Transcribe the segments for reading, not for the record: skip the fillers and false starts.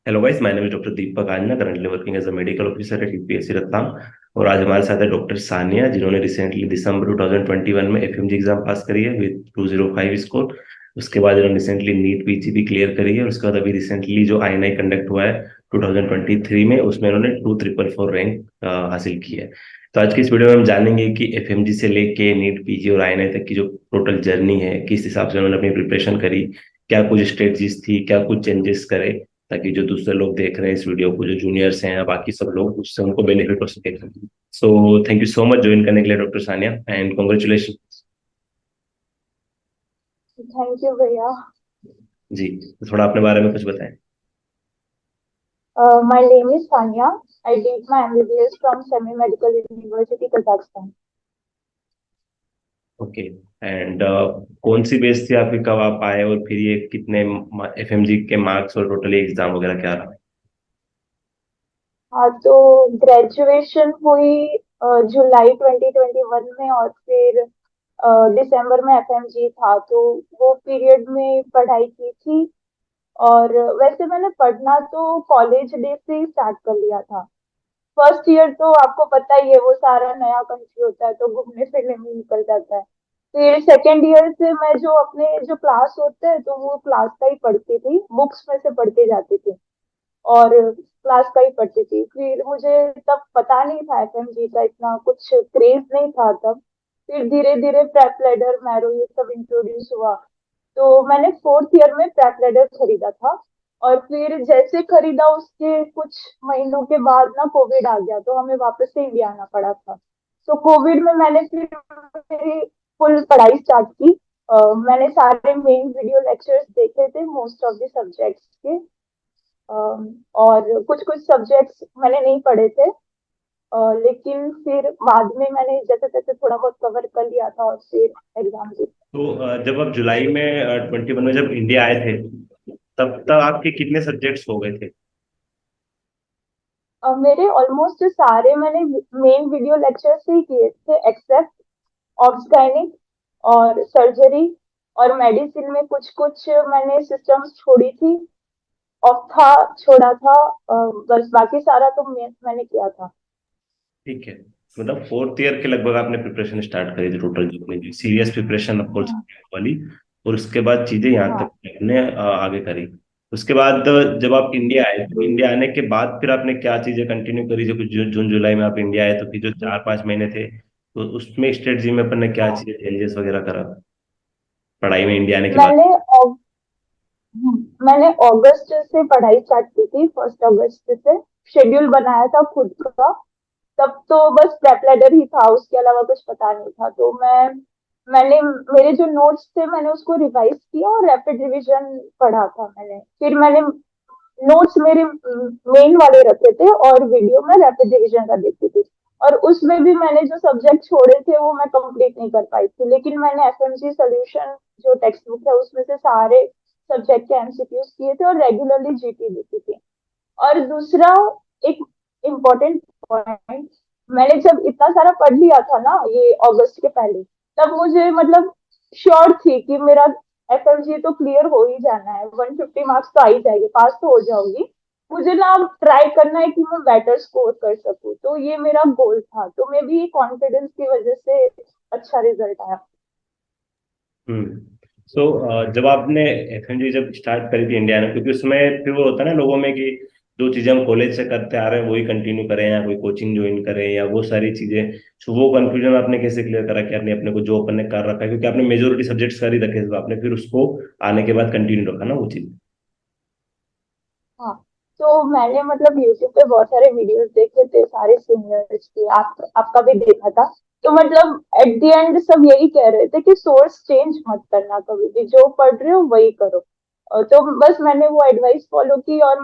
Hello guys, my name is doctor Deepak Aajna, currently working as a medical officer at UPSC Ratlam. और आज हमारे साथ है डॉक्टर सानिया, जिन्होंने रिसेंटली दिसंबर 2021 में एफएमजी एग्जाम पास करी है विद 205 स्कोर। उसके बाद इन्होंने रिसेंटली नीट पीजी भी क्लियर करी है, और उसके बाद अभी रिसेंटली जो आईएनआई कंडक्ट हुआ है 2023 में, उसमें इन्होंने 2444 रैंक हासिल की है। तो आज की इस वीडियो में हम जानेंगे कि एफएमजी से लेके नीट पीजी और आईएनआई तक की जो टोटल जर्नी है, किस हिसाब से उन्होंने अपनी प्रिपरेशन करी, क्या कुछ स्ट्रेटजीज थी, क्या कुछ चेंजेस करे, ताकि जो दूसरे लोग देख रहे हैं इस वीडियो को, जो जूनियर्स हैं या बाकी सब लोग, उससे उनको बेनिफिट हो सके। So thank you so much join करने के लिए doctor Sania, and congratulation. Thank you भैया। जी, तो थोड़ा अपने बारे में कुछ बताएं। My name is Tanya. I did my MBBS from Semi Medical University, Kazakhstan. Okay. And कौन सी बेस थी आपकी, कब आप आए, और फिर ये कितने एफएमजी के मार्क्स और टोटल एग्जाम वगैरह क्या रहा? हाँ, तो ग्रेजुएशन हुई जुलाई 2021 में, और फिर दिसंबर में एफएमजी था, तो वो पीरियड में पढ़ाई की थी। और वैसे मैंने पढ़ना तो कॉलेज डे से ही स्टार्ट कर लिया था। फर्स्ट ईयर तो आपको पता ही है, वो सारा नया कंट्री होता है, तो घूमने फिरने में निकल जाता है। फिर सेकेंड ईयर से मैं जो अपने जो क्लास होते हैं, तो वो क्लास का ही पढ़ती थी, बुक्स में से पढ़ के जाती थी और क्लास का ही पढ़ती थी। फिर मुझे तब पता नहीं था, एफएमजी का इतना कुछ क्रेज नहीं था तब। फिर धीरे धीरे प्रेप लेडर, मैरो, ये सब इंट्रोड्यूस हुआ। तो मैंने फोर्थ ईयर में प्रेप लेडर खरीदा था। और फिर जैसे खरीदा, उसके कुछ महीनों के बाद ना कोविड आ गया, तो हमें वापस से इंडिया आना पड़ा था। तो कोविड में मैंने फिर मेरी फुल पढ़ाई स्टार्ट की। मैंने सारे मेन वीडियो लेक्चर्स देखे थे मोस्ट ऑफ द सब्जेक्ट्स के। और कुछ कुछ सब्जेक्ट्स मैंने नहीं पढ़े थे। लेकिन फिर बाद में मैंने जैसे तैसे थोड़ा बहुत कवर कर लिया था, और फिर एग्जाम दी। तो जब आप जुलाई में 21 में जब इंडिया आए थे, तब तक आपके कितने सब्जेक्ट्स हो गए थे? मेरे ऑलमोस्ट सारे मैंने मेन वीडियो लेक्चर से ही किए थे, एक्सेप्ट ऑब्स्गाइनिक और सर्जरी। और मेडिसिन में कुछ कुछ मैंने सिस्टम्स छोड़ी थी, ऑप्था छोड़ा था। बस बाकी सारा तो मैंने किया था। ठीक है। मतलब फोर्थ ईयर के लगभग आपने प्रिपरेशन स्टार्ट करी थी, टोटल जो सीरियस प्रिपरेशन ऑफकोर्स हाँ, वाली। और उसके बाद चीजें यहाँ हाँ, तक आपने आगे करी। उसके बाद जब आप इंडिया आए, तो इंडिया आने के बाद फिर आपने क्या चीजें कंटिन्यू करी? जब जून जुलाई में आप इंडिया आए, तो फिर जो 4-5 महीने थे, तो उसमें स्ट्रेटजी में अपन ने क्या हाँ। चीजें चेंजेस वगैरह करा पढ़ाई में इंडिया आने के बाद? मैंने मैंने अगस्त से पढ़ाई स्टार्ट की थी, 1 अगस्त से शेड्यूल बनाया था खुद का। तब तो बस स्टेप लैडर ही था, उसके अलावा कुछ पता नहीं था। तो मैंने मेरे जो नोट्स थे, मैंने उसको रिवाइज किया और रैपिड रिवीजन पढ़ा था मैंने। फिर मैंने नोट्स मेरे मेन वाले रखे थे, और वीडियो में रैपिड रिवीजन का देखती थी। और उसमें भी मैंने जो सब्जेक्ट छोड़े थे वो मैं कंप्लीट नहीं कर पाई थी, लेकिन मैंने एफएमसी सोल्यूशन जो टेक्स्ट बुक है, उसमें से सारे सब्जेक्ट के एमसीक्यूज किए थे और रेगुलरली जीटी देती थी। और दूसरा, एक इम्पोर्टेंट पॉइंट, मैंने जब इतना सारा पढ़ लिया था ना ये अगस्त के पहले, तब मुझे मतलब श्योर थी कि मेरा एफएमजी तो क्लियर हो ही जाना है, 150 मार्क्स तो आ ही जाएंगे, पास तो हो जाऊंगी। मुझे ना अब ट्राई करना है कि मैं बेटर स्कोर कर सकूं, तो ये मेरा गोल था। तो मे बी कॉन्फिडेंस की वजह से अच्छा रिजल्ट आया। हम्म। सो जब आपने एफएमजी जब स्टार्ट करी थी इंडिया में, क्योंकि उसमें फिर वो होता है ना लोगों में कि जो चीजें हम कॉलेज से करते आ रहे हैं वही कंटिन्यू करें, या कोई कोचिंग ज्वाइन करें, या वो सारी चीजें। सो वो कंफ्यूजन आपने कैसे क्लियर करा कि आपने अपने को जो अपन ने कर रखा है, क्योंकि आपने मेजोरिटी सब्जेक्ट्स कर ही रखे थे, तो आपने फिर उसको आने के बाद कंटिन्यू रखा ना वो चीज? हाँ, तो मैंने मतलब यूट्यूब पे बहुत सारे वीडियोस देखे थे सारे सीनियर्स के, आपका भी देखा था। तो मतलब एट द एंड सब यही कह रहे थे कि सोर्स चेंज मत करना, कभी भी जो पढ़ रहे हो वही करो। तो बस मैंने वो एडवाइस फॉलो की, और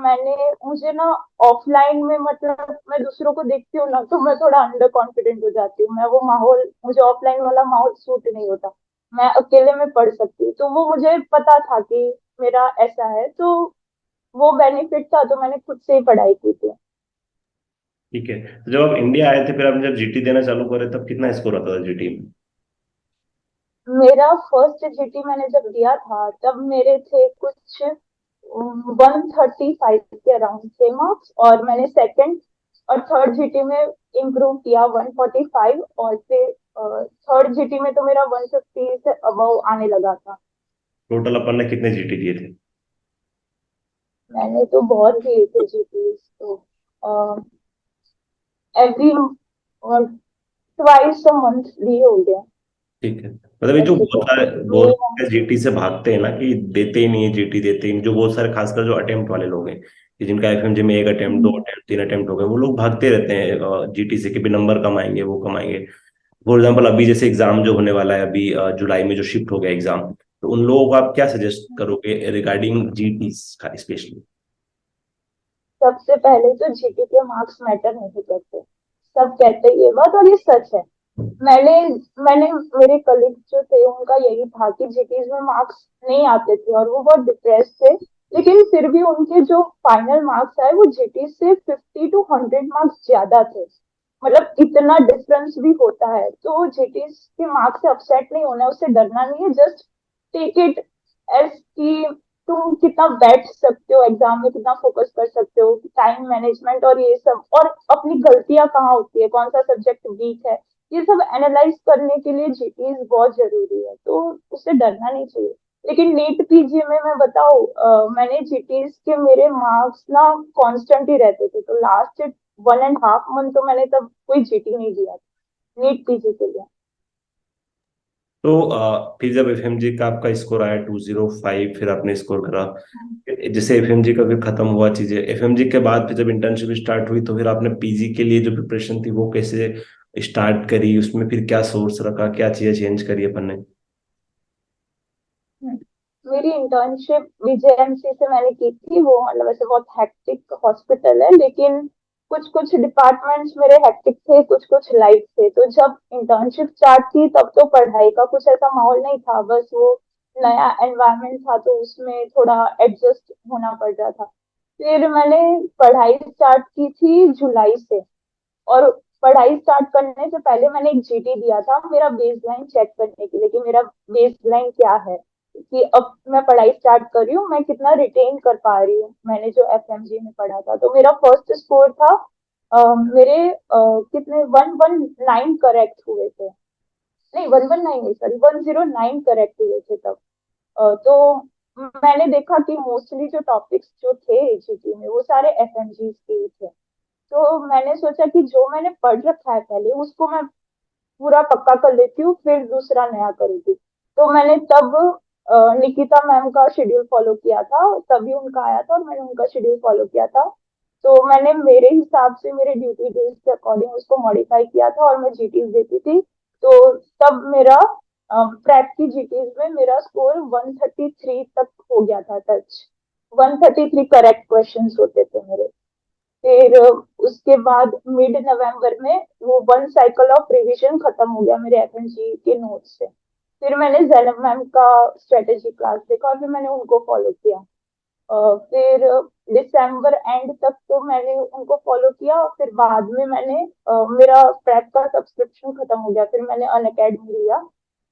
मुझे ना ऑफलाइन में, मतलब मैं दूसरों को देखती हूँ ना, तो मैं थोड़ा अंडर कॉन्फिडेंट हो जाती हूँ। मैं वो माहौल, मुझे ऑफलाइन वाला माहौल सूट नहीं होता। मैं अकेले में पढ़ सकती हूँ, तो वो मुझे पता था कि मेरा ऐसा है, तो वो बेनिफिट था, तो मैंने खुद से ही पढ़ाई की थी। ठीक है। तो जब आप इंडिया आए थे, फिर आपने जब जीटी देना चालू करे, तब कितना स्कोर आता था जीटी में? मेरा फर्स्ट जीटी मैंने जब दिया था, तब मेरे थे कुछ 135 के अराउंड थे मार्क्स, और मैंने सेकंड और थर्ड जीटी में इम्प्रूव किया 145, और फिर थर्ड जीटी में तो मेरा 150 से अबव आने लगा था। टोटल अपन ने कितने जीटी दिए थे? मैंने तो बहुत दिए थे जीटी, तो एवरी ट्वाइस अ मंथ दिए हो गया। ठीक है, मतलब ये जो ऐसे तो बहुत मे सारे जीटी से भागते हैं ना, कि देते ही नहीं है जीटी, देते ही नहीं, जो बहुत सारे खासकर जो अटेम्प्ट वाले लोग हैं, कि जिनका एफएमजी में एक अटेम्प्ट, दो अटेम्प्ट, तीन अटेम्प्ट हो गए, वो लोग भागते रहते हैं जीटी से कि भी नंबर कमाएंगे, वो कमाएंगे। फॉर एग्जाम्पल अभी जैसे एग्जाम जो होने वाला है अभी जुलाई में जो शिफ्ट हो गया एग्जाम, तो उन लोगों को आप क्या सजेस्ट करोगे रिगार्डिंग जीटी का स्पेशली? सबसे पहले तो जीके के मार्क्स मैटर नहीं करते। सब कहते हैं ये बात, और ये सच है। मैंने मैंने मेरे कलीग जो थे उनका यही था कि जीटीज में मार्क्स नहीं आते थे और वो बहुत डिप्रेस थे, लेकिन फिर भी उनके जो फाइनल मार्क्स आए वो जीटी से 50 to 100 मार्क्स ज्यादा थे। मतलब इतना डिफरेंस भी होता है, तो जीटीज के मार्क्स से अपसेट नहीं होना है, उससे डरना नहीं है। जस्ट टेक इट एज कि तुम कितना बैठ सकते हो एग्जाम में, कितना फोकस कर सकते हो, टाइम मैनेजमेंट और ये सब, और अपनी गलतियां कहाँ होती है, कौन सा सब्जेक्ट वीक है, ये सब एनालाइज करने के लिए जीटीज बहुत जरूरी है, तो उससे डरना नहीं चाहिए। लेकिन नीट पीजी में मैं बताऊँ, मैंने जीटीज के मेरे मार्क्स ना कांस्टेंट ही रहते थे, तो लास्ट 1.5 मंथ तो मैंने तब कोई जीटी नहीं दिया नीट पीजी के लिए। तो फिर जब एफएमजी का आपका स्कोर आया 205, फिर आपने स्कोर करा, जैसे एफएमजी का फिर खत्म हुआ चीजें, एफएमजी के बाद फिर जब इंटर्नशिप स्टार्ट हुई, तो फिर आपने पीजी के लिए जो प्रिपरेशन थी वो कैसे स्टार्ट करी, उसमें फिर क्या सोर्स रखा, क्या चीजें चेंज करी अपन ने? मेरी इंटर्नशिप विजेएमसी से मैंने की थी। वो मतलब ऐसे बहुत हेक्टिक हॉस्पिटल है, लेकिन कुछ कुछ डिपार्टमेंट्स मेरे हेक्टिक थे, कुछ कुछ लाइट थे। तो जब इंटर्नशिप स्टार्ट की तब तो पढ़ाई का कुछ ऐसा माहौल नहीं था, बस वो नया एनवायरनमेंट था, तो उसमें थोड़ा एडजस्ट होना पड़ रहा था। फिर मैंने पढ़ाई स्टार्ट की थी जुलाई से, और पढ़ाई स्टार्ट करने से पहले मैंने एक जीटी दिया था मेरा बेसलाइन चेक करने के लिए कि मेरा बेसलाइन क्या है, कि अब मैं पढ़ाई स्टार्ट कर रही हूँ, मैं कितना रिटेन कर पा रही हूँ मैंने जो एफएमजी में पढ़ा था। तो मेरा फर्स्ट स्कोर था मेरे कितने 119 करेक्ट हुए थे। नहीं, 119 नहीं, सॉरी, 109 करेक्ट हुए थे तब। तो मैंने देखा कि मोस्टली जो टॉपिक्स जो थे जीटी में वो सारे एफएमजी के ही थे। तो मैंने सोचा कि जो मैंने पढ़ रखा है पहले उसको मैं पूरा पक्का कर लेती हूँ, फिर दूसरा नया करूंगी। तो मैंने तब निकिता मैम का शेड्यूल फॉलो किया था, तभी उनका आया था और मैंने उनका शेड्यूल फॉलो किया था। तो मैंने मेरे हिसाब से मेरे ड्यूटी डेज के अकॉर्डिंग उसको मॉडिफाई किया था और मैं जीटीज देती थी। तो तब मेरा प्रेप की जीटीज में मेरा स्कोर 133 तक हो गया था, टच 133 करेक्ट क्वेश्चंस होते थे मेरे। फिर उसके बाद मिड नवंबर में वो वन साइकिल ऑफ रिवीजन खत्म हो गया मेरे एफएनजी के नोट्स से। फिर मैंने जैनब मैम का स्ट्रेटेजी क्लास देखा और फिर मैंने उनको फॉलो किया। फिर दिसंबर एंड तक तो मैंने उनको फॉलो किया, और फिर बाद में मैंने मेरा प्रेप का सब्सक्रिप्शन खत्म हो गया, फिर मैंने अन अकेडमी लिया।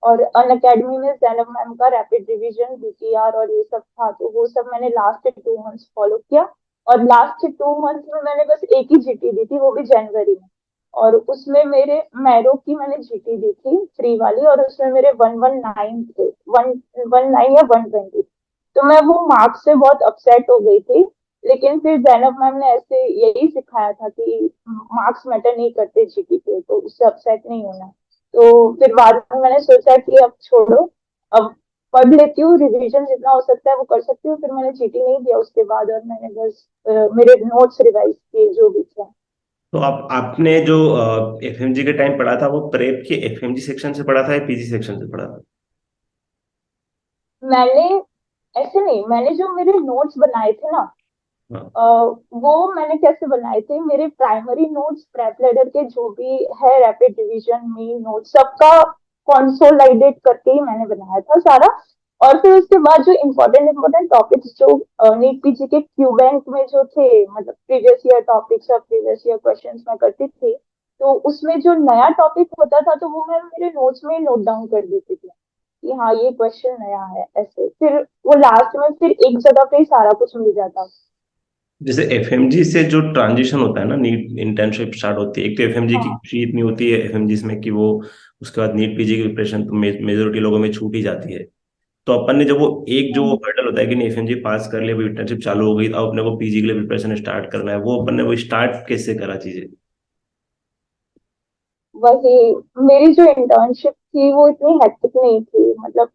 और अन अकेडमी में जैनब मैम का रैपिड रिवीजन बीटीआर और ये सब था, तो वो सब मैंने लास्ट 2 मंथ्स फॉलो किया। और लास्ट 2 मंथ्स में मैंने बस एक ही जीटी दी थी, वो भी जनवरी में। और उसमें मेरे मैरो की मैंने जीटी दी थी फ्री वाली, और उसमें मेरे 119 थे, 119 या 120। तो मैं वो मार्क्स से बहुत अपसेट हो गई थी। लेकिन फिर जैनब मैम ने ऐसे यही सिखाया था कि मार्क्स मैटर नहीं करते जीटी के, तो उससे अपसेट नहीं होना। तो फिर बाद में मैंने सोचा कि अब छोड़ो, अब पढ़ लेती हूँ, रिवीजन जितना हो सकता है वो कर सकती हूँ। फिर मैंने जीटी नहीं दिया उसके बाद, और मैंने बस मेरे नोट्स रिवाइज किए जो भी थे। तो आपने जो एफएमजी के टाइम पढ़ा था, वो प्रेप के एफएमजी सेक्शन से पढ़ा था या पीजी सेक्शन से पढ़ा था? मैंने ऐसे नहीं, मैंने जो मेरे नोट्स बनाए थे ना, हाँ। अ, वो मैंने कैसे बनाए थे, मेरे प्राइमरी नोट्स प्रेप लेडर के जो भी है, रैपिड रिवीजन मेन नोट सबका कंसोलिडेट करके ही मैंने बनाया था सारा। और फिर उसके बाद जो इम्पोर्टेंट इम्पोर्टेंट टॉपिक्स जो नीट पीजी के क्यू बैंक में जो थे, मतलब प्रीवियस ईयर टॉपिक्स और प्रीवियस ईयर क्वेश्चंस मैं करती थी, तो उसमें जो नया टॉपिक होता था तो वो मैं मेरे नोट्स में नोट डाउन कर देती थी। कि हाँ ये क्वेश्चन नया है, ऐसे फिर वो लास्ट में फिर एक जगह पे ही सारा कुछ मिल जाता। जैसे एफएमजी से जो ट्रांजिशन होता है ना, नीट इंटर्नशिप स्टार्ट होती है, एक तो एफएमजी की हाँ। खुशी इतनी होती है एफएमजी में कि वो उसके बाद नीट पीजी की प्रिपरेशन तो मेजोरिटी लोगों में छूट ही जाती है। तो अपन ने जब वो एक जो हम्म, हर्डल होता है कि नहीं एफएमजी पास कर लिया, इंटर्नशिप चालू हो गई, अब अपने को पीजी के लिए प्रिपरेशन स्टार्ट करना है, वो अपन ने वो स्टार्ट कैसे करा चीजें? वही, मेरी जो इंटर्नशिप थी वो इतनी हेक्टिक नहीं थी, मतलब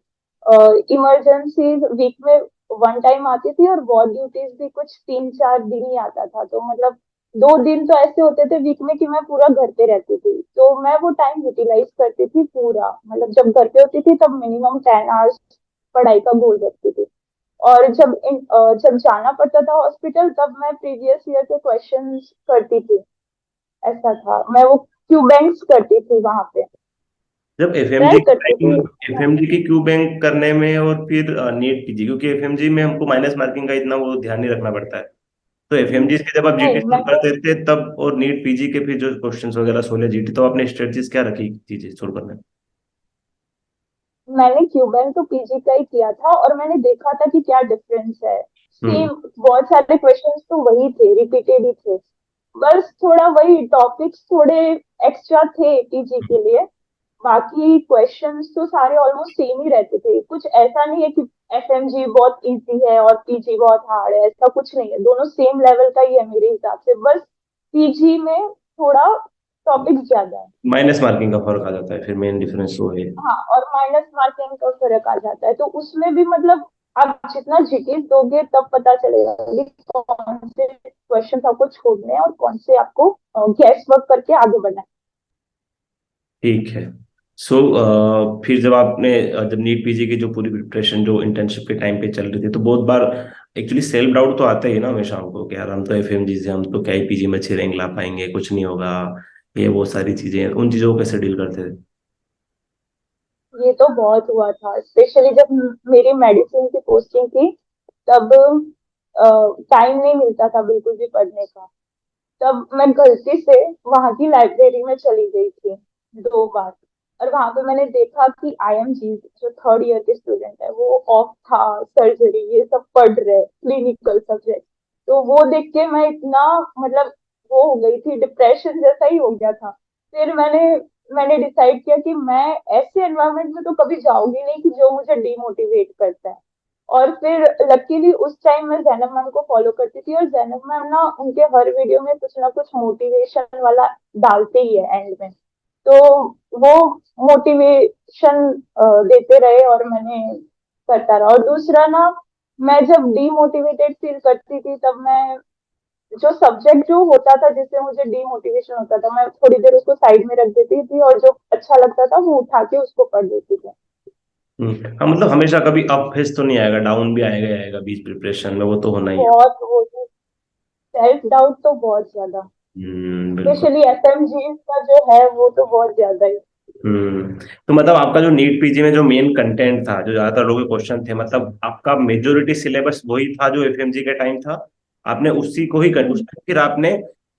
इमरजेंसी वीक में वन टाइम आती थी, और वार्ड ड्यूटीज भी कुछ 3-4 दिन ही आता था, तो मतलब 2 दिन तो ऐसे होते थे वीक में कि मैं पूरा घर पे रहती थी, तो मैं वो टाइम यूटिलाइज करती थी पूरा, मतलब जब घर पे होती थी तब मिनिमम 10 आवर्स पढ़ाई का गोल रखती थी। और जब जाना पड़ता था हॉस्पिटल तब मैं प्रीवियस ईयर के क्वेश्चंस करती थी, ऐसा था, मैं वो क्यू बैंक्स करती थी वहां पे, जब एफएमजी ट्राई करती थी। एफएमजी की क्यू बैंक करने में और फिर नीट पीजी, क्योंकि एफएमजी में हमको माइनस मार्किंग का इतना वो ध्यान नहीं रखना पड़ता है, तो एफएमजी के जब आप जीटी नहीं, सोल्व करते थे तब, और नीट पीजी के फिर जो क्वेश्चंस वगैरह सोले जीटी, तो आपने स्ट्रेटजीज क्या रखी चीजें सोल्व करने में? मैंने क्यूबेन तो पीजी का ही किया था, और मैंने देखा था कि क्या डिफरेंस है। हम्म। सेम बहुत सारे क्वेश्चंस तो वही थे, रिपीटेड ही थे, बस थोड़ा वही टॉपिक्स थोड़े एक्स्ट्रा थे पीजी के लिए। बाकी क्वेश्चंस तो सारे ऑलमोस्ट सेम ही रहते थे, कुछ ऐसा नहीं है कि एफएमजी बहुत इजी है और पीजी बहुत हार्ड है, ऐसा कुछ नहीं है, दोनों सेम लेवल का ही है मेरे हिसाब से, बस पीजी में थोड़ा टॉपिक्स ज्यादा है। माइनस मार्किंग का फर्क आ जाता है, फिर मेन डिफरेंस वो है। हाँ, और माइनस मार्किंग का फर्क आ जाता है, तो उसमें भी मतलब आप जितना जीके दोगे तब पता चलेगा कि कौन से क्वेश्चन आपको छोड़ने हैं और कौन से आपको गैस वर्क करके आगे बढ़ना है। ठीक है। सो फिर जब आपने जब नीट पीजी की जो पूरी प्रिपरेशन जो इंटर्नशिप के टाइम पे चल रही थी, तो बहुत बार एक्चुअली सेल्फ डाउट तो आता ही है ना हमेशा हमको कि यार हम तो एफएमजी से, हम तो क्या ही पीजी में अच्छी रैंक ला पाएंगे, कुछ नहीं होगा, ये वो सारी चीजें, उन चीजों को कैसे डील करते थे? ये तो बहुत हुआ था, स्पेशली जब मेरी मेडिसिन की पोस्टिंग थी, तब टाइम नहीं मिलता था बिल्कुल भी पढ़ने का। तब मैं गलती से वहां की लाइब्रेरी में चली गई थी 2 बार, और वहां पे मैंने देखा कि आईएमजी जो थर्ड ईयर के स्टूडेंट है वो ऑफ था, सर्जरी ये सब पढ़ रहे, क्लिनिकल सब्जेक्ट, तो वो देख के मैं इतना, मतलब वो हो गई थी, डिप्रेशन जैसा ही हो गया था। फिर मैंने डिसाइड किया कि मैं ऐसे एनवायरनमेंट में तो कभी जाऊंगी नहीं कि जो मुझे डिमोटिवेट करता है। और फिर लकीली उस टाइम मैं जैनब मैम को फॉलो करती थी, और जैनब मैम ना उनके हर वीडियो में कुछ ना कुछ मोटिवेशन वाला डालते ही है एंड में, तो वो मोटिवेशन देते रहे और मैंने करता रहा। और दूसरा ना, मैं जब डीमोटिवेटेड फील करती थी तब मैं जो सब्जेक्ट जो होता था जिससे मुझे डीमोटिवेशन होता था, मैं थोड़ी देर उसको साइड में रख देती थी, और जो अच्छा लगता था वो उठा के उसको पढ़ देती थी। हाँ, मतलब हमेशा कभी अप फेस तो नहीं आएगा, डाउन भी आएगा ही आएगा बीच प्रिपरेशन में, वो तो होना ही है। बहुत वो, सेल्फ डाउट तो बहुत ज्यादा, बिल्कुल। स्पेशली एफएमजी का जो है वो तो बहुत ज्यादा ही। तो मतलब आपका जो नीट पीजी में जो मेन कंटेंट था, जो ज्यादातर लोगों के क्वेश्चन थे, मतलब आपका मेजोरिटी सिलेबस वही था जो एफएमजी के टाइम था, आपने उसी को ही कर, उसमें फिर आपने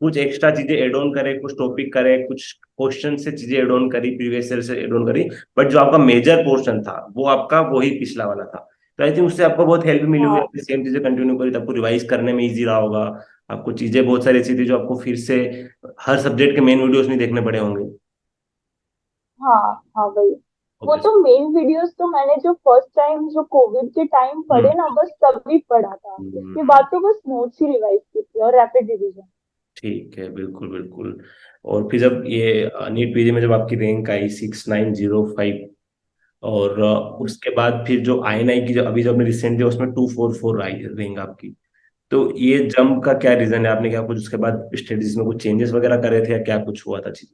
कुछ एक्स्ट्रा चीजें एड ऑन करे, कुछ टॉपिक करे, कुछ क्वेश्चन से चीजें एड ऑन करी, प्रीवियस ईयर से एड ऑन करी, बट जो आपका मेजर पोर्शन था वो आपका वही पिछला वाला था। तो आई थिंक उससे आपको बहुत हेल्प मिली होगी, हाँ, आपने सेम चीजें कंटिन्यू करी तो आपको रिवाइज करने में इजी रहा होगा, आपको चीजें बहुत सारी ऐसी थी जो आपको फिर से हर सब्जेक्ट के मेन वीडियोस नहीं देखने पड़े होंगे। हाँ, हाँ वही, वो ओके। तो मेन वीडियोस तो मैंने जो फर्स्ट टाइम जो कोविड के टाइम पढ़े ना, बस तभी पढ़ा था, उसके हम्म। बाद तो बस नोट्स ही रिवाइज की थी और रैपिड रिवीजन। ठीक है, बिल्कुल बिल्कुल। और फिर जब ये नीट पीजी में जब आपकी रैंक आई 6905, और उसके बाद फिर जो INI की जो अभी जो आपने रिसेंट दिया उसमें 244 आई है रैंक आपकी, तो ये जंप का क्या रीजन है? आपने क्या कुछ उसके बाद स्ट्रेटजीज में कुछ चेंजेस वगैरह करे थे, या क्या कुछ हुआ था चीज?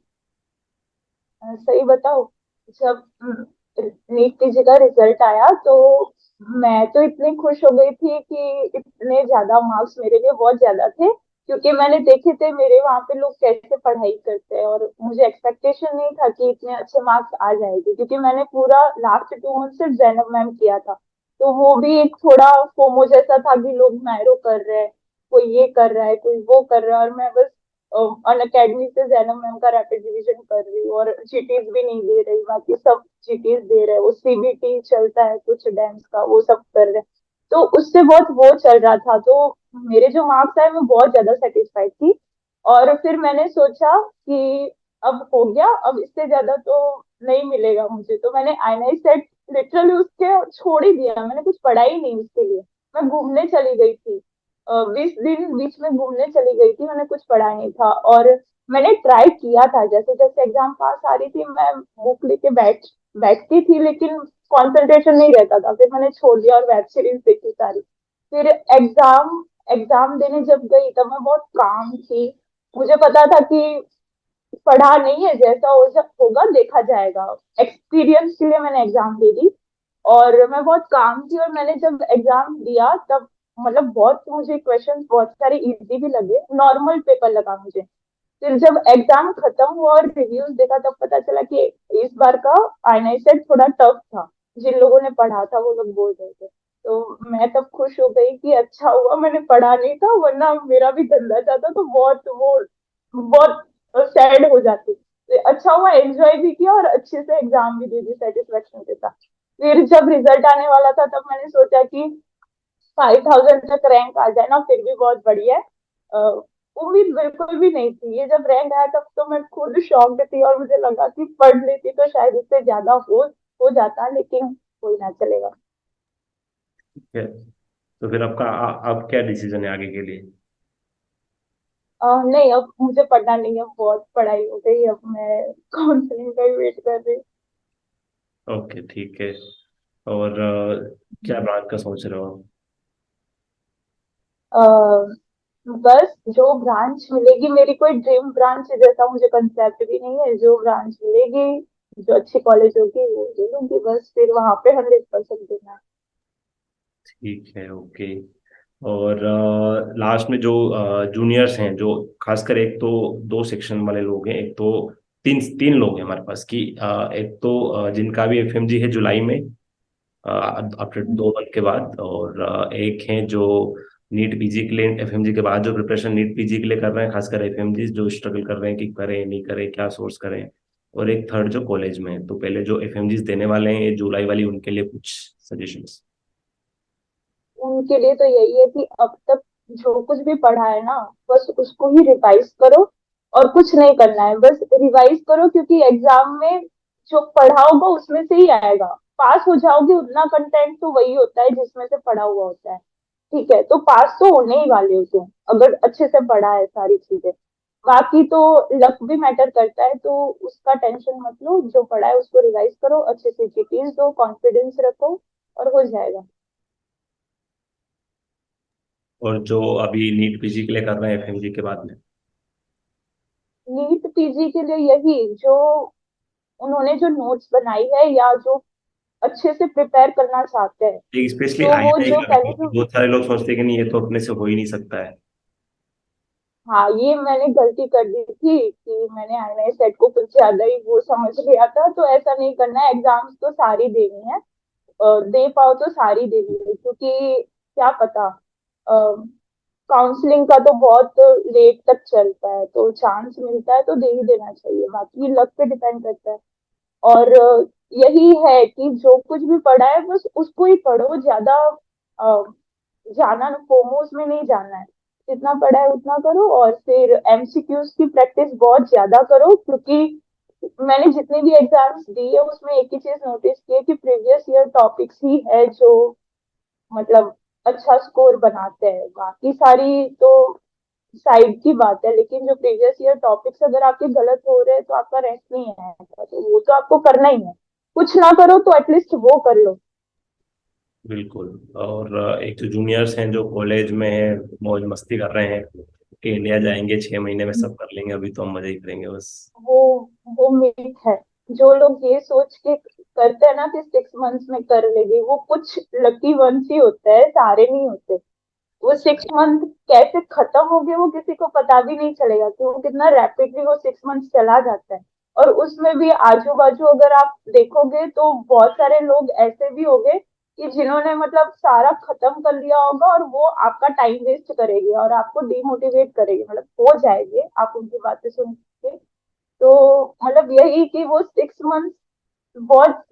सही बताओ, जब नीट पीजी का रिजल्ट आया तो मैं तो इतनी खुश हो गई थी कि इतने ज्यादा मार्क्स मेरे लिए बहुत ज्यादा थे, क्योंकि मैंने देखे थे मेरे वहां पे लोग कैसे पढ़ाई करते हैं, और मुझे एक्सपेक्टेशन नहीं था कि इतने अच्छे मार्क्स आ जाएंगे, क्योंकि मैंने पूरा लास्ट 2 मंथ सिर्फ जैनब मैम किया था, तो वो भी एक थोड़ा फोमो जैसा था कि लोग नायरो कर रहे हैं, कोई ये कर रहा है कोई वो कर रहा है, और मैं बस अन अकेडमी से जैनम मैम का रैपिड रिवीजन कर रही हूँ, और जीटीज भी नहीं दे रही, बाकी सब जीटीज दे रहे हैं। वो सीबीटी चलता है कुछ डैम्स का, वो सब कर रहे हैं। तो उससे बहुत वो चल रहा था, तो मेरे जो मार्क्स आए मैं बहुत ज्यादा सेटिस्फाइड थी। और फिर मैंने सोचा कि अब हो गया, अब इससे ज्यादा तो नहीं मिलेगा मुझे, तो मैंने आईएनआई सेट लिटरली उसके छोड़ ही दिया। मैंने कुछ पढ़ा ही नहीं उसके लिए। मैं घूमने चली गई थी, 20 दिन बीच में घूमने चली गई थी, मैंने कुछ पढ़ा नहीं था। और मैंने ट्राई किया था, जैसे जैसे एग्जाम पास आ रही थी मैं बुक लेके बैठती थी, लेकिन कंसंट्रेशन नहीं रहता था। फिर मैंने छोड़ दिया और वेब सीरीज देखी सारी। फिर एग्जाम एग्जाम देने जब गई तब मैं बहुत काम थी। मुझे पता था कि पढ़ा नहीं है, जैसा होगा देखा जाएगा। एक्सपीरियंस के लिए मैंने एग्जाम दे दी, और मैं बहुत काम थी। और मैंने जब एग्जाम दिया तब मतलब बहुत मुझे क्वेश्चंस बहुत सारे इजी भी लगे, नॉर्मल पेपर लगा मुझे। फिर जब एग्जाम खत्म हुआ और रिव्यूज देखा तब पता चला कि इस बार का आईएनआई सेट थोड़ा टफ था। जिन लोगों ने पढ़ा था वो लोग बोल रहे थे। तो मैं तब खुश हो गई कि अच्छा हुआ मैंने पढ़ा नहीं था, वरना मेरा भी धंधा जाता तो बहुत सैड हो जाती। तो अच्छा हुआ, एंजॉय भी किया और अच्छे से एग्जाम भी दे दी सेटिस्फेक्शन के साथ। फिर जब रिजल्ट आने वाला था तब मैंने सोचा कि 5000 तक रैंक आ जाए ना फिर भी बहुत बढ़िया है। उम्मीद बिल्कुल भी नहीं थी। ये जब रैंक आया तब तो मैं खुद शॉक्ड थी, और मुझे लगा कि पढ़ लेती तो शायद इससे ज्यादा हो जाता, लेकिन कोई ना, चलेगा। ठीक है। तो फिर आपका अब क्या डिसीजन है आगे के लिए? नहीं, अब मुझे पढ़ना नहीं है, बहुत पढ़ाई हो गई। अब मैं काउंसलिंग का ही वेट कर रही ओके, ठीक है। और क्या हूँ। ब्रांच का सोच रहे हो आप? बस जो ब्रांच मिलेगी, मेरी कोई ड्रीम ब्रांच जैसा मुझे कंसेप्ट भी नहीं है। जो ब्रांच मिलेगी, जो अच्छी कॉलेज होगी वो ले लूंगी, बस फिर वहां पे 100% देना है। ठीक है, ओके। और लास्ट में जो जूनियर्स हैं, जो खासकर एक तो दो सेक्शन वाले लोग हैं, एक तो तीन तीन लोग हैं हमारे पास की, एक तो जिनका भी एफएमजी है जुलाई में, आफ्टर हम्म। 2 मंथ के बाद, और एक है जो नीट पीजी के लिए, एफएमजी के बाद जो प्रिपरेशन नीट पीजी के लिए कर रहे हैं, खासकर एफएमजी जो स्ट्रगल कर रहे हैं कि करें नहीं करें, क्या सोर्स करें। और एक थर्ड जो कॉलेज में है। तो पहले जो एफएमजी देने वाले हैं ये जुलाई वाली, उनके लिए कुछ सजेशंस। उनके लिए तो यही है कि अब तक जो कुछ भी पढ़ा है ना, बस उसको ही रिवाइज करो। और कुछ नहीं करना है, बस रिवाइज करो, क्योंकि एग्जाम में जो पढ़ा होगा उसमें से ही आएगा। पास हो जाओगे, उतना कंटेंट तो वही होता है जिसमें से पढ़ा हुआ होता है। ठीक है, तो पास तो होने ही वाले हो तुम, अगर अच्छे से पढ़ा है सारी चीजें। बाकी तो लक भी मैटर करता है, तो उसका टेंशन मत लो। जो पढ़ा है उसको रिवाइज करो, अच्छे से जीटीज दो, कॉन्फिडेंस रखो, और हो जाएगा। और जो अभी नीट पीजी के लिए कर रहे हैं एफएमजी के बाद में, नीट पीजी के लिए यही, जो उन्होंने जो नोट्स बनाई है या जो अच्छे से प्रिपेयर करना चाहते हैं, एक स्पेशली तो वो आईआईटी जो का भी, पहले क्योंकि जो, बहुत सारे लोग सोचते हैं कि नहीं ये तो अपने से हो ही नहीं सकता है। हाँ, ये मैंने गलती कर दी थी कि मैंने आईएनआई सेट को कुछ ज्यादा ही वो समझ लिया था। तो ऐसा नहीं करना है, एग्जाम्स तो सारी देनी है। दे पाओ तो सारी देनी है, क्योंकि क्या पता, काउंसलिंग का तो बहुत लेट तक चलता है, तो चांस मिलता है तो दे ही देना चाहिए। बाकी लक पे डिपेंड करता है। और यही है कि जो कुछ भी पढ़ा है बस उसको ही पढ़ो, ज्यादा अ, जाना फोमोस में नहीं जाना है। जितना पढ़ा है उतना करो, और फिर एमसीक्यूज की प्रैक्टिस बहुत ज्यादा करो, क्योंकि मैंने जितने भी एग्जाम्स दी है उसमें एक ही चीज नोटिस की है कि प्रीवियस ईयर टॉपिक्स ही है जो मतलब अच्छा स्कोर बनाते हैं। बाकी सारी तो साइड की बात है, लेकिन जो प्रीवियस ईयर टॉपिक्स अगर आपके गलत हो रहे हैं तो आपका रैंक नहीं आएगा, तो वो तो आपको करना ही है। कुछ ना करो तो एटलीस्ट वो कर लो। बिल्कुल। और एक जो जूनियर्स हैं जो कॉलेज में है, मौज मस्ती कर रहे हैं कि इंडिया जाएंगे 6 महीने में सब कर लेंगे, अभी तो हम मजे ही करेंगे बस। वो वो मिथ है। जो लोग ये सोच के करते हैं ना कि 6 मंथ्स में कर लेंगे, वो कुछ लकी वंस ही होते हैं, सारे नहीं होते। वो 6 मंथ कैसे खत्म हो गए वो किसी को पता भी नहीं चलेगा, कि वो कितना रैपिडली वो 6 मंथ्स चला जाता है। और उसमें भी आजू बाजू अगर आप देखोगे तो बहुत सारे लोग ऐसे भी हो गए कि जिन्होंने मतलब सारा खत्म कर लिया होगा और वो आपका टाइम वेस्ट करेंगे और आपको डिमोटिवेट करेंगे, मतलब हो जाएंगे आप उनकी बातें सुन के। तो मतलब यही कि वो 6 मंथ बहुत,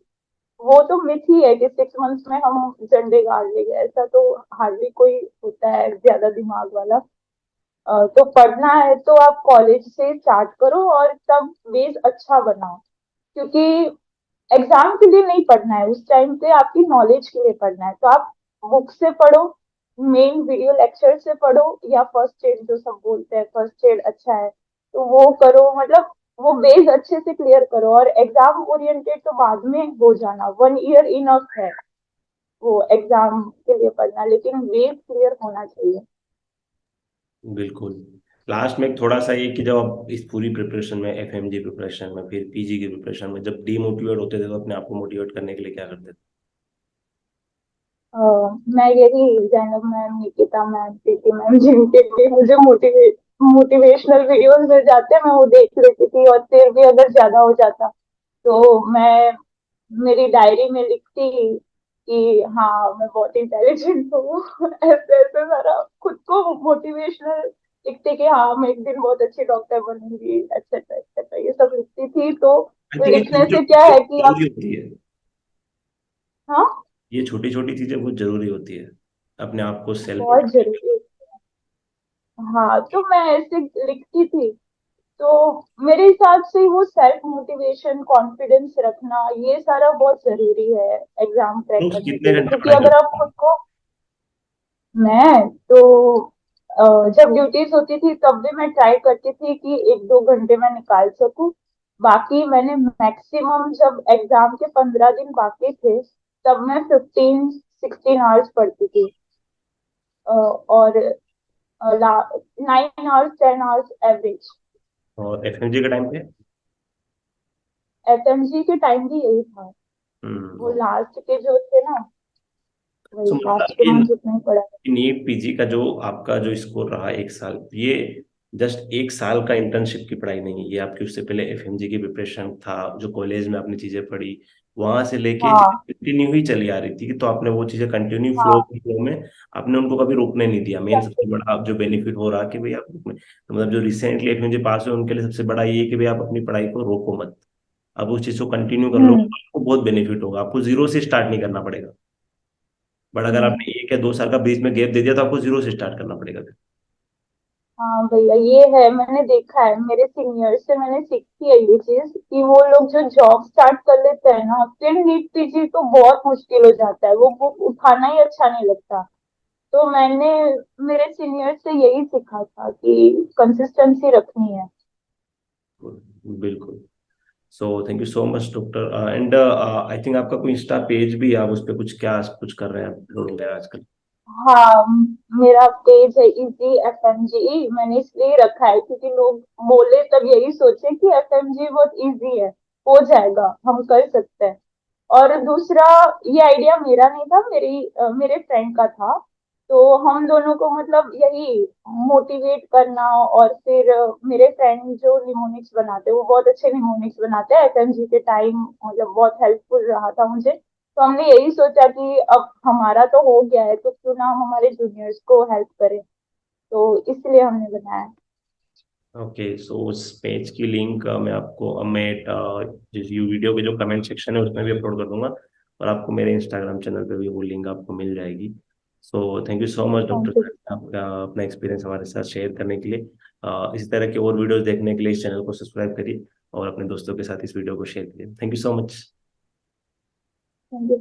वो तो मिथ ही है कि 6 मंथ्स में हम झंडे गाड़ लेंगे, ऐसा तो हार्डली कोई होता है ज्यादा दिमाग वाला। तो पढ़ना है तो आप कॉलेज से स्टार्ट करो और तब बेस अच्छा बनाओ, क्योंकि एग्जाम के लिए नहीं पढ़ना है, उस टाइम पे आपकी नॉलेज के लिए पढ़ना है। तो आप बुक से पढ़ो, मेन वीडियो लेक्चर से पढ़ो, या फर्स्ट एड जो सब बोलते हैं फर्स्ट एड अच्छा है तो वो करो, मतलब वो बेस अच्छे से क्लियर करो। और एग्जाम ओरिएंटेड तो बाद में हो जाना, 1 ईयर इनफ है वो एग्जाम के लिए पढ़ना, लेकिन बेस क्लियर होना चाहिए। बिल्कुल। लास्ट में एक थोड़ा सा ये कि जब आप इस पूरी प्रिपरेशन में, एफएमजी प्रिपरेशन में, फिर पीजी की प्रिपरेशन में जब डीमोटिवेट होते थे तो अपने आप को मोटिवेट करने के लिए क्या करते थे? अ, मैं यही जैनब मैम, निकिता मैम, प्रीति मैम, जिनके भी मुझे मोटिवेशनल वीडियोस मिल जाते हैं, मैं वो देख लेती थी। और फिर भी अगर ज्यादा हो जाता तो मैं मेरी डायरी में लिखती कि हाँ मैं बहुत इंटेलिजेंट हूँ। ऐसे ऐसे सारा खुद को मोटिवेशनल लिखती कि हाँ मैं एक दिन बहुत अच्छी डॉक्टर बनूंगी, एक्सेट्रा एक्सेट्रा, ये सब लिखती थी। तो आई थिंक ये लिखने छोटी से छोटी क्या है चीजें कि आप, जरूरी होती है। हाँ, ये छोटी छोटी चीजें बहुत जरूरी होती है, अपने आप को सेल्फ बहुत मोटिवेट। जरूरी है। हाँ तो मैं ऐसे लिखती थी। तो मेरे हिसाब से वो सेल्फ मोटिवेशन, कॉन्फिडेंस रखना, ये सारा बहुत जरूरी है एग्जाम क्रैक रोज करने के कितने लिए, घंटे क्योंकि पढ़ाई अगर करते आप हैं? खुद को, मैं तो जब ड्यूटीज होती थी तब भी मैं ट्राई करती थी कि 1-2 घंटे मैं निकाल सकूं। बाकी मैंने मैक्सिमम, जब एग्जाम के 15 दिन बाकी थे तब मैं 15-16 आवर्स पढ़ती थी। और 9 आवर्स 10 आवर्स एवरेज। और एफएमजी के टाइम पे? एफएमजी के टाइम भी यही था। वो ओके। लास्ट के जो थे ना, वही सो लास्ट मतलब के इन मंथ उतना ही पड़ा। नीट पीजी का जो आपका जो स्कोर रहा एक साल, ये जस्ट एक साल का इंटर्नशिप की पढ़ाई नहीं है, ये आपकी उससे पहले एफएमजी की प्रिपरेशन था, जो कॉलेज में आपने चीजें पढ़ी वहां से लेके हाँ कंटिन्यू ही चली आ रही थी कि, तो आपने वो चीजें कंटिन्यू फ्लो हाँ, फ्लो में आपने उनको कभी रोकने नहीं दिया। मेन सबसे बड़ा आप जो बेनिफिट हो रहा कि भाई आप तो मतलब जो रिसेंटली एफएमजी पास हुए उनके लिए सबसे बड़ा ये है कि भाई आप अपनी पढ़ाई को रोको मत, अब उस चीज को कंटिन्यू कर लो, हम्म आपको बहुत बेनिफिट होगा, आपको जीरो से स्टार्ट नहीं करना पड़ेगा। बट अगर हम्म। आपने 1 या 2 साल का बीच में गैप दे दिया तो आपको जीरो से स्टार्ट करना पड़ेगा फिर। हाँ भैया, ये है, मैंने देखा है मेरे सीनियर से, मैंने सीखी है ये चीज कि वो लोग जो जॉब स्टार्ट कर लेते हैं ना, फिर नीट पीजी तो बहुत मुश्किल हो जाता है, वो बुक उठाना ही अच्छा नहीं लगता। तो मैंने मेरे सीनियर से यही सीखा था कि कंसिस्टेंसी रखनी है। बिल्कुल। So thank you so much doctor, and I think आपका कोई इंस्टा पेज भी है, आप उस पर कुछ क्या कुछ कर रहे हैं, अपलोड हो रहा है आजकल? हाँ, मेरा पेज है इजी एफएमजी, मैंने इसलिए रखा है क्योंकि लोग बोले तब यही सोचे कि एफएमजी बहुत इजी है, हो जाएगा, हम कर सकते हैं। और दूसरा, ये आइडिया मेरा नहीं था, मेरे फ्रेंड का था। तो हम दोनों को मतलब यही मोटिवेट करना, और फिर मेरे फ्रेंड जो निमोनिक्स बनाते हैं वो बहुत अच्छे निमोनिक्स बनाते हैं एफएमजी के टाइम, मतलब बहुत हेल्पफुल रहा था मुझे। तो हमने यही सोचा कि अब हमारा तो हो गया है तो क्यों ना हम हमारे जूनियर्स को हेल्प करें, तो इसलिए हमने बनाया। ओके, सो उस पेज की लिंक मैं आपको मैं जिस यू वीडियो के जो कमेंट सेक्शन है उसमें भी अपलोड कर दूंगा, और आपको मेरे इंस्टाग्राम चैनल पे भी वो लिंक आपको मिल जाएगी। So thank you so much thank you. Doctor, आपका अपना एक्सपीरियंस हमारे साथ शेयर करने के लिए। इसी तरह के और वीडियोस देखने के लिए इस चैनल को सब्सक्राइब करिए और अपने दोस्तों के साथ इस वीडियो को शेयर करिए। Thank you so much. Thank you.